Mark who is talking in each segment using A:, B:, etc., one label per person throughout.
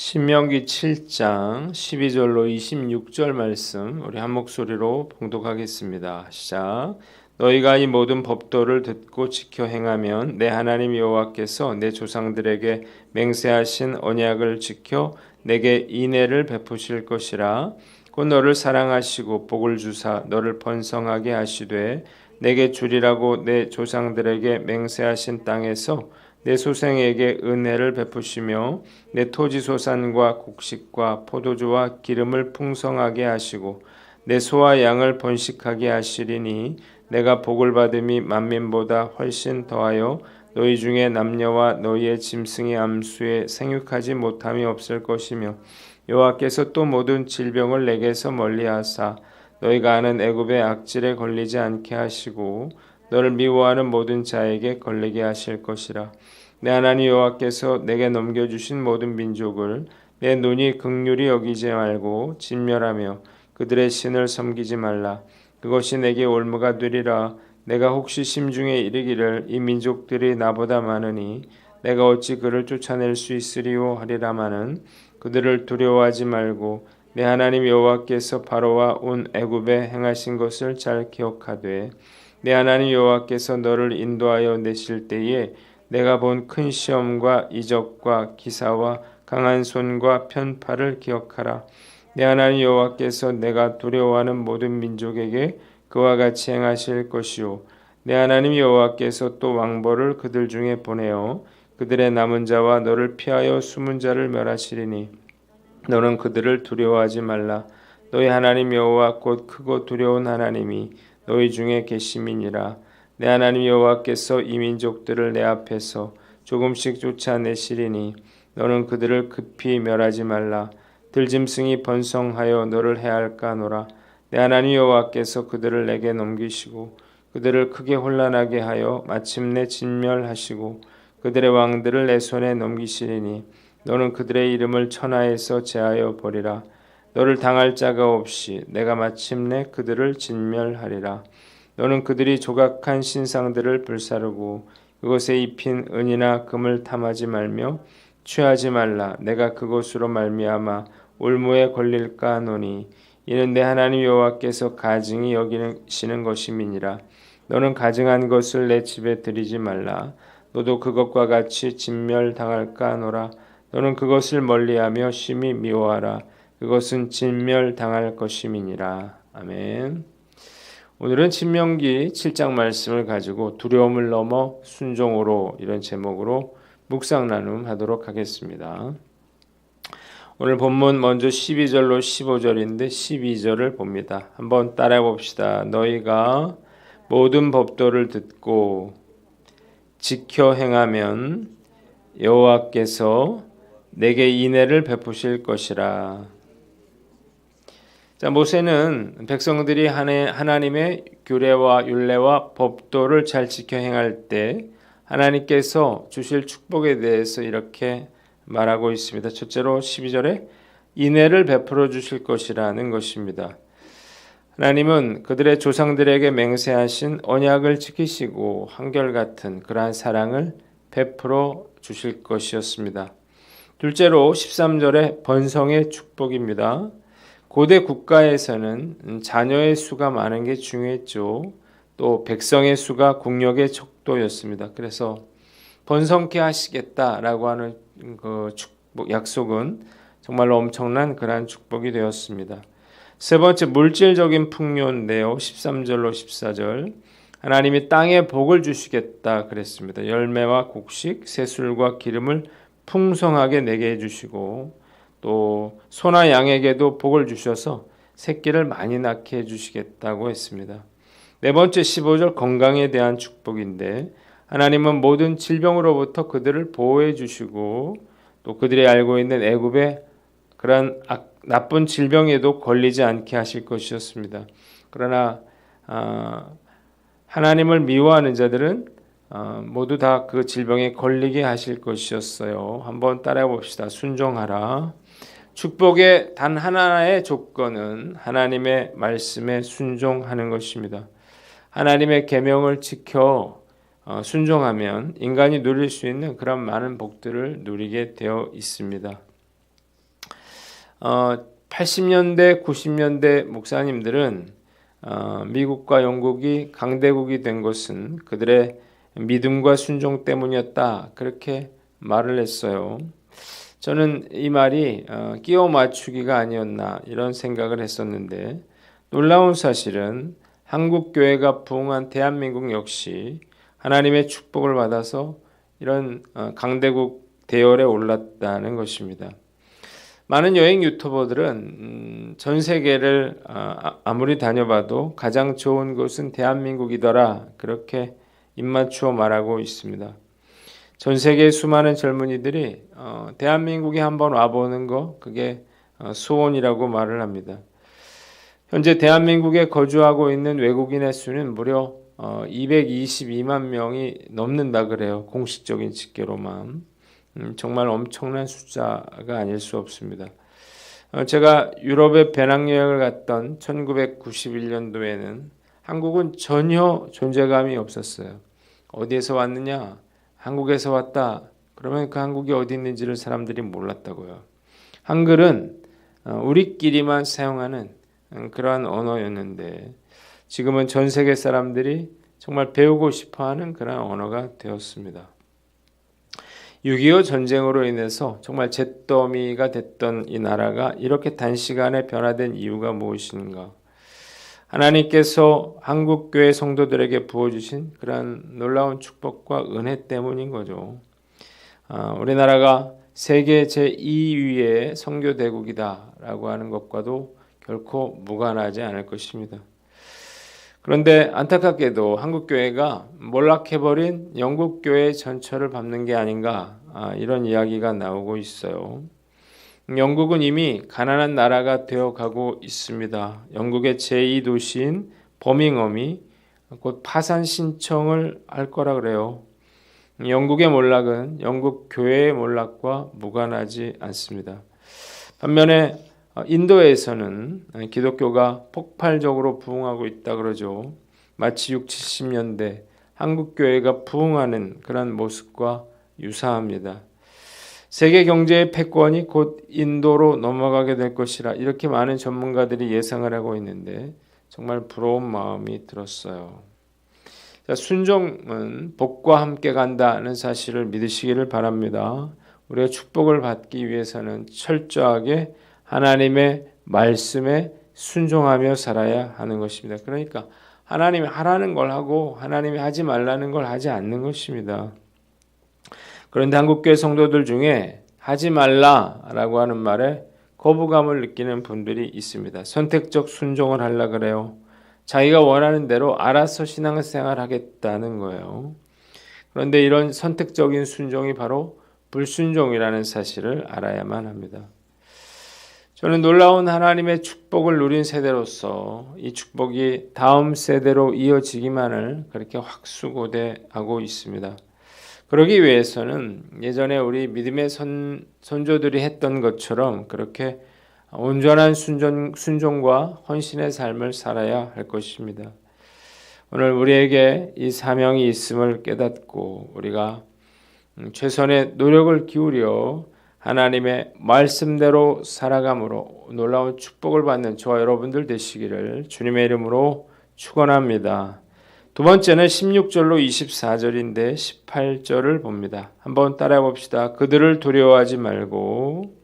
A: 신명기 7장 12절로 26절 말씀 우리 한 목소리로 봉독하겠습니다. 시작. 너희가 이 모든 법도를 듣고 지켜 행하면 내 하나님 여호와께서 내 조상들에게 맹세하신 언약을 지켜 내게 인애를 베푸실 것이라. 곧 너를 사랑하시고 복을 주사 너를 번성하게 하시되 내게 주리라고 내 조상들에게 맹세하신 땅에서 내 소생에게 은혜를 베푸시며 내 토지 소산과 곡식과 포도주와 기름을 풍성하게 하시고 내 소와 양을 번식하게 하시리니 내가 복을 받음이 만민보다 훨씬 더하여 너희 중에 남녀와 너희의 짐승의 암수에 생육하지 못함이 없을 것이며 여호와께서 또 모든 질병을 내게서 멀리하사 너희가 아는 애굽의 악질에 걸리지 않게 하시고 너를 미워하는 모든 자에게 걸리게 하실 것이라. 내 하나님 여호와께서 내게 넘겨주신 모든 민족을 내 눈이 긍휼히 여기지 말고 진멸하며 그들의 신을 섬기지 말라. 그것이 내게 올무가 되리라. 내가 혹시 심중에 이르기를 이 민족들이 나보다 많으니 내가 어찌 그를 쫓아낼 수 있으리요 하리라마는 그들을 두려워하지 말고 내 하나님 여호와께서 바로와 온 애굽에 행하신 것을 잘 기억하되 내 하나님 여호와께서 너를 인도하여 내실 때에 내가 본 큰 시험과 이적과 기사와 강한 손과 편팔을 기억하라. 내 하나님 여호와께서 내가 두려워하는 모든 민족에게 그와 같이 행하실 것이요 내 하나님 여호와께서 또 왕벌을 그들 중에 보내어 그들의 남은 자와 너를 피하여 숨은 자를 멸하시리니 너는 그들을 두려워하지 말라. 너희 하나님 여호와 곧 크고 두려운 하나님이 너희 중에 계심이니라. 내 하나님 여호와께서 이 민족들을 내 앞에서 조금씩 쫓아내시리니 너는 그들을 급히 멸하지 말라. 들짐승이 번성하여 너를 해할까노라. 내 하나님 여호와께서 그들을 내게 넘기시고 그들을 크게 혼란하게 하여 마침내 진멸하시고 그들의 왕들을 내 손에 넘기시리니 너는 그들의 이름을 천하에서 제하여 버리라. 너를 당할 자가 없이 내가 마침내 그들을 진멸하리라. 너는 그들이 조각한 신상들을 불사르고 그것에 입힌 은이나 금을 탐하지 말며 취하지 말라. 내가 그것으로 말미암아 올무에 걸릴까 하노니 이는 내 하나님 여호와께서 가증히 여기시는 것임이니라. 너는 가증한 것을 내 집에 들이지 말라. 너도 그것과 같이 진멸당할까 하노라. 너는 그것을 멀리하며 심히 미워하라. 그것은 진멸당할 것임이니라. 아멘. 오늘은 신명기 7장 말씀을 가지고 두려움을 넘어 순종으로 이런 제목으로 묵상 나눔하도록 하겠습니다. 오늘 본문 먼저 12절로 15절인데 12절을 봅니다. 한번 따라해 봅시다. 너희가 모든 법도를 듣고 지켜 행하면 여호와께서 내게 인애를 베푸실 것이라. 자, 모세는 백성들이 하나님의 규례와 율례와 법도를 잘 지켜 행할 때 하나님께서 주실 축복에 대해서 이렇게 말하고 있습니다. 첫째로 12절에 인애를 베풀어 주실 것이라는 것입니다. 하나님은 그들의 조상들에게 맹세하신 언약을 지키시고 한결같은 그러한 사랑을 베풀어 주실 것이었습니다. 둘째로 13절에 번성의 축복입니다. 고대 국가에서는 자녀의 수가 많은 게 중요했죠. 또 백성의 수가 국력의 척도였습니다. 그래서 번성케 하시겠다라고 하는 그 축복 약속은 정말로 엄청난 그러한 축복이 되었습니다. 세 번째 물질적인 풍요인데요. 13절로 14절 하나님이 땅에 복을 주시겠다 그랬습니다. 열매와 곡식, 새술과 기름을 풍성하게 내게 해주시고 또 소나 양에게도 복을 주셔서 새끼를 많이 낳게 해주시겠다고 했습니다. 네 번째 15절 건강에 대한 축복인데 하나님은 모든 질병으로부터 그들을 보호해 주시고 또 그들이 알고 있는 애굽의 그러한 나쁜 질병에도 걸리지 않게 하실 것이었습니다. 그러나 하나님을 미워하는 자들은 모두 다 그 질병에 걸리게 하실 것이었어요. 한번 따라해 봅시다. 순종하라. 축복의 단 하나의 조건은 하나님의 말씀에 순종하는 것입니다. 하나님의 계명을 지켜 순종하면 인간이 누릴 수 있는 그런 많은 복들을 누리게 되어 있습니다. 80년대, 90년대 목사님들은 미국과 영국이 강대국이 된 것은 그들의 믿음과 순종 때문이었다. 그렇게 말을 했어요. 저는 이 말이 끼워 맞추기가 아니었나 이런 생각을 했었는데 놀라운 사실은 한국 교회가 부흥한 대한민국 역시 하나님의 축복을 받아서 이런 강대국 대열에 올랐다는 것입니다. 많은 여행 유튜버들은 전 세계를 아무리 다녀봐도 가장 좋은 곳은 대한민국이더라 그렇게 입맞추어 말하고 있습니다. 전 세계 수많은 젊은이들이 대한민국에 한번 와보는 거 그게 소원이라고 말을 합니다. 현재 대한민국에 거주하고 있는 외국인의 수는 무려 222만 명이 넘는다 그래요. 공식적인 집계로만. 정말 엄청난 숫자가 아닐 수 없습니다. 제가 유럽에 배낭여행을 갔던 1991년도에는 한국은 전혀 존재감이 없었어요. 어디에서 왔느냐? 한국에서 왔다. 그러면 그 한국이 어디 있는지를 사람들이 몰랐다고요. 한글은 우리끼리만 사용하는 그러한 언어였는데 지금은 전 세계 사람들이 정말 배우고 싶어하는 그런 언어가 되었습니다. 6.25 전쟁으로 인해서 정말 잿더미가 됐던 이 나라가 이렇게 단시간에 변화된 이유가 무엇인가? 하나님께서 한국교회 성도들에게 부어주신 그러한 놀라운 축복과 은혜 때문인 거죠. 우리나라가 세계 제2위의 선교대국이다라고 하는 것과도 결코 무관하지 않을 것입니다. 그런데 안타깝게도 한국교회가 몰락해버린 영국교회의 전철을 밟는 게 아닌가 이런 이야기가 나오고 있어요. 영국은 이미 가난한 나라가 되어가고 있습니다. 영국의 제2도시인 버밍엄이 곧 파산 신청을 할 거라 그래요. 영국의 몰락은 영국 교회의 몰락과 무관하지 않습니다. 반면에 인도에서는 기독교가 폭발적으로 부흥하고 있다 그러죠. 마치 60, 70년대 한국 교회가 부흥하는 그런 모습과 유사합니다. 세계 경제의 패권이 곧 인도로 넘어가게 될 것이라 이렇게 많은 전문가들이 예상을 하고 있는데 정말 부러운 마음이 들었어요. 자, 순종은 복과 함께 간다는 사실을 믿으시기를 바랍니다. 우리가 축복을 받기 위해서는 철저하게 하나님의 말씀에 순종하며 살아야 하는 것입니다. 그러니까 하나님이 하라는 걸 하고 하나님이 하지 말라는 걸 하지 않는 것입니다. 그런데 한국교회 성도들 중에 하지 말라라고 하는 말에 거부감을 느끼는 분들이 있습니다. 선택적 순종을 하려고 그래요. 자기가 원하는 대로 알아서 신앙생활 하겠다는 거예요. 그런데 이런 선택적인 순종이 바로 불순종이라는 사실을 알아야만 합니다. 저는 놀라운 하나님의 축복을 누린 세대로서 이 축복이 다음 세대로 이어지기만을 그렇게 확수고대하고 있습니다. 그러기 위해서는 예전에 우리 믿음의 선조들이 했던 것처럼 그렇게 온전한 순종과 헌신의 삶을 살아야 할 것입니다. 오늘 우리에게 이 사명이 있음을 깨닫고 우리가 최선의 노력을 기울여 하나님의 말씀대로 살아감으로 놀라운 축복을 받는 저와 여러분들 되시기를 주님의 이름으로 축원합니다. 두 번째는 16절로 24절인데 18절을 봅니다. 한번 따라해 봅시다. 그들을 두려워하지 말고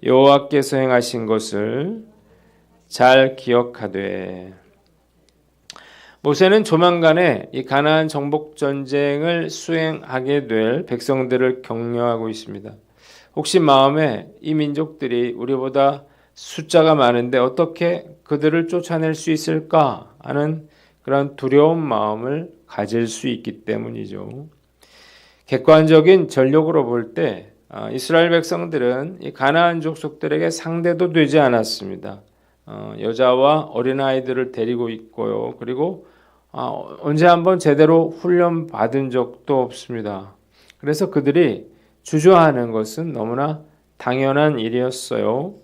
A: 여호와께서 행하신 것을 잘 기억하되. 모세는 조만간에 이 가나안 정복 전쟁을 수행하게 될 백성들을 격려하고 있습니다. 혹시 마음에 이 민족들이 우리보다 숫자가 많은데 어떻게 그들을 쫓아낼 수 있을까 하는 그런 두려운 마음을 가질 수 있기 때문이죠. 객관적인 전력으로 볼 때 이스라엘 백성들은 이 가나안 족속들에게 상대도 되지 않았습니다. 여자와 어린아이들을 데리고 있고요. 그리고 언제 한번 제대로 훈련 받은 적도 없습니다. 그래서 그들이 주저하는 것은 너무나 당연한 일이었어요.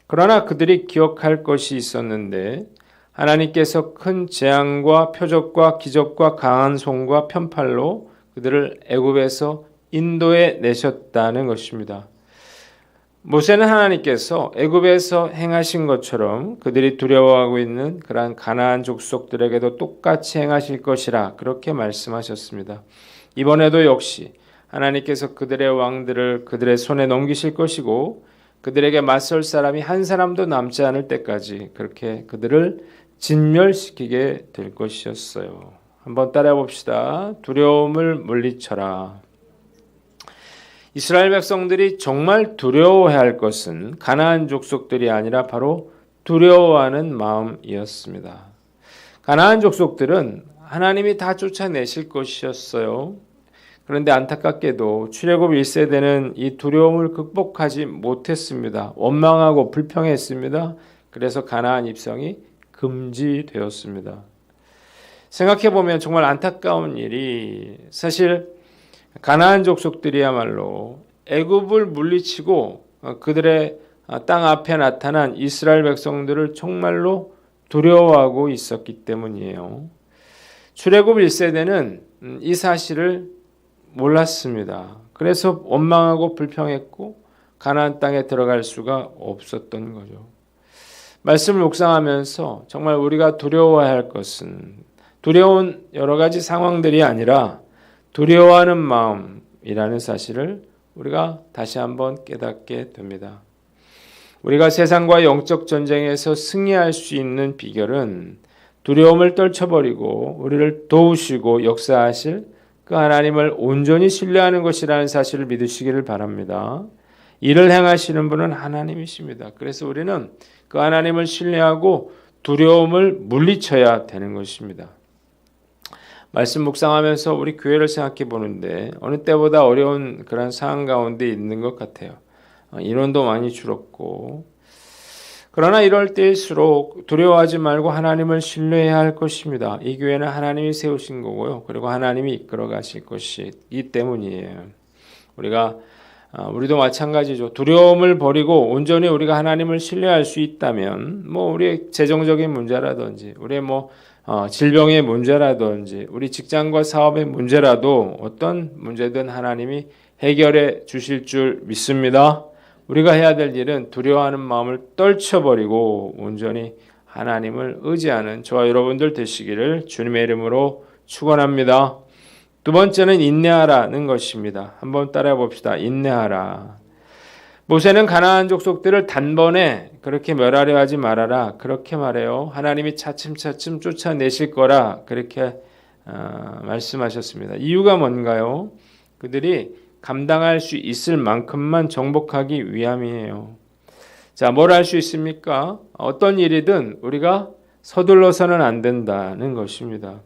A: 그러나 그들이 기억할 것이 있었는데 하나님께서 큰 재앙과 표적과 기적과 강한 손과 편팔로 그들을 애굽에서 인도에 내셨다는 것입니다. 모세는 하나님께서 애굽에서 행하신 것처럼 그들이 두려워하고 있는 그러한 가나안 족속들에게도 똑같이 행하실 것이라 그렇게 말씀하셨습니다. 이번에도 역시 하나님께서 그들의 왕들을 그들의 손에 넘기실 것이고 그들에게 맞설 사람이 한 사람도 남지 않을 때까지 그렇게 그들을 진멸시키게 될 것이었어요. 한번 따라해 봅시다. 두려움을 물리쳐라. 이스라엘 백성들이 정말 두려워해야 할 것은 가나안 족속들이 아니라 바로 두려워하는 마음이었습니다. 가나안 족속들은 하나님이 다 쫓아내실 것이었어요. 그런데 안타깝게도 출애굽 1세대는 이 두려움을 극복하지 못했습니다. 원망하고 불평했습니다. 그래서 가나안 입성이 금지되었습니다. 생각해보면 정말 안타까운 일이 사실 가나안 족속들이야말로 애굽을 물리치고 그들의 땅 앞에 나타난 이스라엘 백성들을 정말로 두려워하고 있었기 때문이에요. 출애굽 1세대는 이 사실을 몰랐습니다. 그래서 원망하고 불평했고 가나안 땅에 들어갈 수가 없었던 거죠. 말씀을 묵상하면서 정말 우리가 두려워해야 할 것은 두려운 여러 가지 상황들이 아니라 두려워하는 마음이라는 사실을 우리가 다시 한번 깨닫게 됩니다. 우리가 세상과 영적 전쟁에서 승리할 수 있는 비결은 두려움을 떨쳐버리고 우리를 도우시고 역사하실 그 하나님을 온전히 신뢰하는 것이라는 사실을 믿으시기를 바랍니다. 이를 행하시는 분은 하나님이십니다. 그래서 우리는 그 하나님을 신뢰하고 두려움을 물리쳐야 되는 것입니다. 말씀 묵상하면서 우리 교회를 생각해 보는데 어느 때보다 어려운 그런 상황 가운데 있는 것 같아요. 인원도 많이 줄었고 그러나 이럴 때일수록 두려워하지 말고 하나님을 신뢰해야 할 것입니다. 이 교회는 하나님이 세우신 거고요. 그리고 하나님이 이끌어 가실 것이기 때문이에요. 우리도 마찬가지죠. 두려움을 버리고 온전히 우리가 하나님을 신뢰할 수 있다면 우리의 재정적인 문제라든지 우리의 질병의 문제라든지 우리 직장과 사업의 문제라도 어떤 문제든 하나님이 해결해 주실 줄 믿습니다. 우리가 해야 될 일은 두려워하는 마음을 떨쳐버리고 온전히 하나님을 의지하는 저와 여러분들 되시기를 주님의 이름으로 축원합니다. 두 번째는 인내하라는 것입니다. 한번 따라해 봅시다. 인내하라. 모세는 가나안 족속들을 단번에 그렇게 멸하려 하지 말아라. 그렇게 말해요. 하나님이 차츰차츰 쫓아내실 거라 그렇게 말씀하셨습니다. 이유가 뭔가요? 그들이 감당할 수 있을 만큼만 정복하기 위함이에요. 자, 뭘 할 수 있습니까? 어떤 일이든 우리가 서둘러서는 안 된다는 것입니다.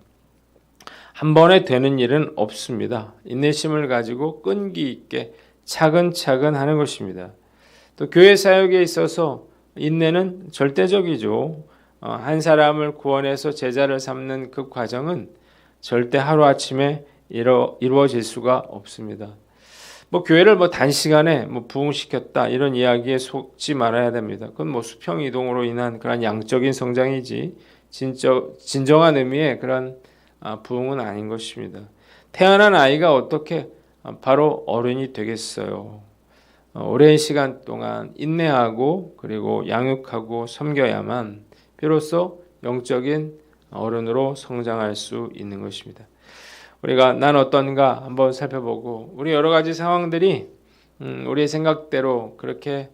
A: 한 번에 되는 일은 없습니다. 인내심을 가지고 끈기 있게 차근차근 하는 것입니다. 또 교회 사역에 있어서 인내는 절대적이죠. 한 사람을 구원해서 제자를 삼는 그 과정은 절대 하루아침에 이루어질 수가 없습니다. 교회를 단시간에 부흥시켰다 이런 이야기에 속지 말아야 됩니다. 그건 수평 이동으로 인한 그런 양적인 성장이지 진정한 의미의 그런 부흥은 아닌 것입니다. 태어난 아이가 어떻게 바로 어른이 되겠어요. 오랜 시간 동안 인내하고 그리고 양육하고 섬겨야만 비로소 영적인 어른으로 성장할 수 있는 것입니다. 우리가 난 어떤가 한번 살펴보고 우리 여러 가지 상황들이 우리의 생각대로 그렇게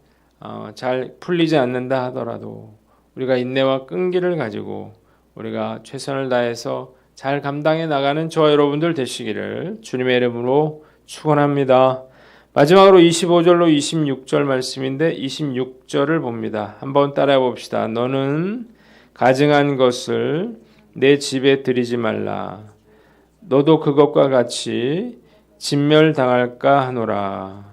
A: 잘 풀리지 않는다 하더라도 우리가 인내와 끈기를 가지고 우리가 최선을 다해서 잘 감당해 나가는 저와 여러분들 되시기를 주님의 이름으로 축원합니다. 마지막으로 25절로 26절 말씀인데 26절을 봅니다. 한번 따라해 봅시다. 너는 가증한 것을 내 집에 들이지 말라. 너도 그것과 같이 진멸당할까 하노라.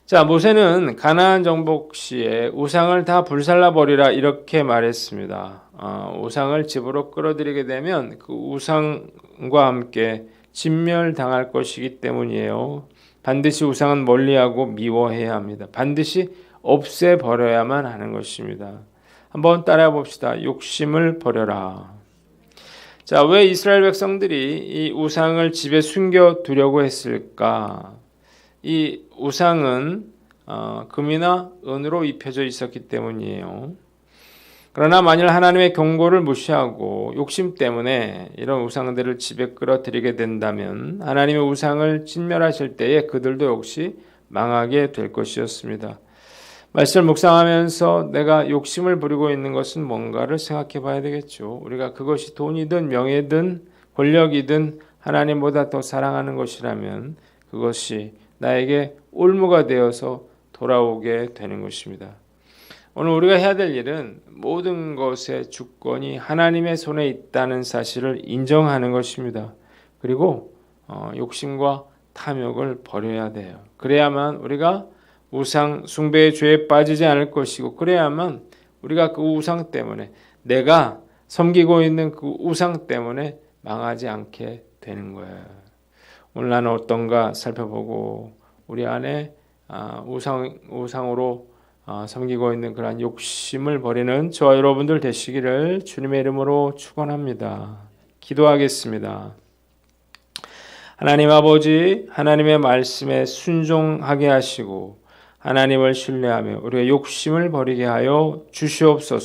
A: 자, 모세는 가나안 정복 시에 우상을 다 불살라 버리라 이렇게 말했습니다. 우상을 집으로 끌어들이게 되면 그 우상과 함께 진멸당할 것이기 때문이에요. 반드시 우상은 멀리하고 미워해야 합니다. 반드시 없애버려야만 하는 것입니다. 한번 따라해 봅시다. 욕심을 버려라. 자, 왜 이스라엘 백성들이 이 우상을 집에 숨겨두려고 했을까? 이 우상은 금이나 은으로 입혀져 있었기 때문이에요. 그러나 만일 하나님의 경고를 무시하고 욕심 때문에 이런 우상들을 집에 끌어들이게 된다면 하나님의 우상을 진멸하실 때에 그들도 역시 망하게 될 것이었습니다. 말씀을 묵상하면서 내가 욕심을 부리고 있는 것은 뭔가를 생각해 봐야 되겠죠. 우리가 그것이 돈이든 명예든 권력이든 하나님보다 더 사랑하는 것이라면 그것이 나에게 올무가 되어서 돌아오게 되는 것입니다. 오늘 우리가 해야 될 일은 모든 것의 주권이 하나님의 손에 있다는 사실을 인정하는 것입니다. 그리고 욕심과 탐욕을 버려야 돼요. 그래야만 우리가 우상 숭배의 죄에 빠지지 않을 것이고, 그래야만 우리가 그 우상 때문에, 내가 섬기고 있는 그 우상 때문에 망하지 않게 되는 거예요. 오늘 나는 어떤가 살펴보고 우리 안에 우상으로 섬기고 있는 그러한 욕심을 버리는 저와 여러분들 되시기를 주님의 이름으로 축원합니다. 기도하겠습니다. 하나님 아버지, 하나님의 말씀에 순종하게 하시고 하나님을 신뢰하며 우리의 욕심을 버리게 하여 주시옵소서.